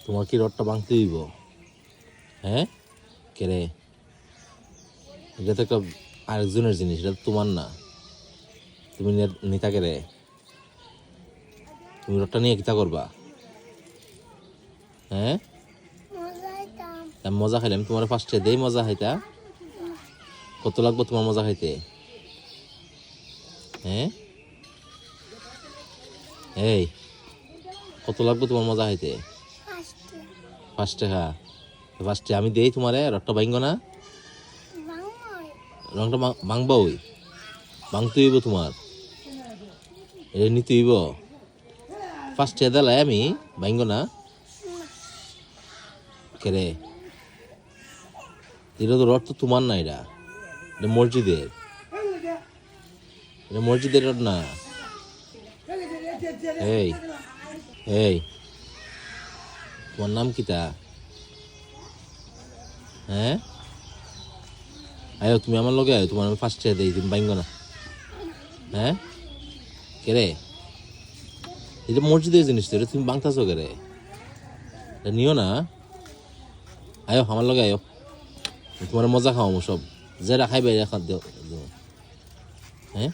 তোমার কি রডটা ভাঙতে হইব? হ্যাঁ কে রে? এটা তো একটা আরেকজনের জিনিস, এটা তো তোমার না। তুমি নিতা কে রে? তুমি রডটা নিয়ে কিতা করবা? হ্যাঁ মজা খাইলে আমি তোমার ফার্স্টে দেই মজা খাইতা। কত লাগবো তোমার মজা খাইতে? হ্যাঁ এই কত লাগবো তোমার মজা খাইতে? 5 টাকা। 5 টাকা আমি দেই তোমারে, রডটা ভাঙবো না? রংটা ভাঙবো, ওই ভাঙতে হইব তোমার, এটা নিতে হইব। 5 টাকা দিলাই আমি, ভাঙবো না কেরে? এটা তো রড তো তোমার না, এটা এটা মসজিদের, এটা মসজিদের রড না। এই এই তোমার নাম কিতা? হ্যাঁ আয়ো তুমি আমার লগে আয়ো, তোমার আমি 5 টাকা দিই, তুমি ভাঙবো না। হ্যাঁ কেরে? এটা মসজিদের জিনিস তো, এটা তুমি ভাঙতাছো কেরে? এটা নিও না। আয়ো আমার লগে আয়ো, তোমার মজা খাওয়াবো সব, যেটা খাইবে দেখা দিও। হ্যাঁ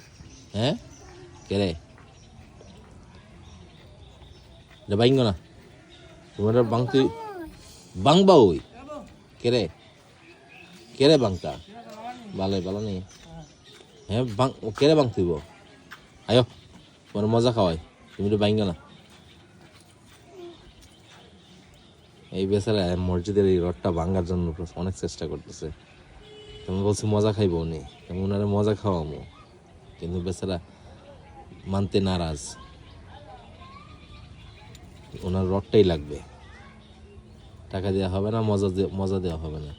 হ্যাঁ কেরে? এটা ভাঙবো না, তোমার ভাঙতে ভাঙবা। ওই কেরে? কেরে ভাঙতা? ভালোই ভালো নেই। হ্যাঁ কেরে ভাঙতে হইব? আয়ো তোমার মজা খাওয়াই, তুমি তো ভাঙবো না। এই বেচারা মসজিদের এই রডটা ভাঙার জন্য অনেক চেষ্টা করতেছে। তুমি বলছি মজা খাইব উনি, আমি ওনারে মজা খাওয়াবো, কিন্তু বেচারা মানতে নারাজ। ওনার রডটাই লাগবে, টাকা দেওয়া হবে না, মজা দেওয়া হবে না।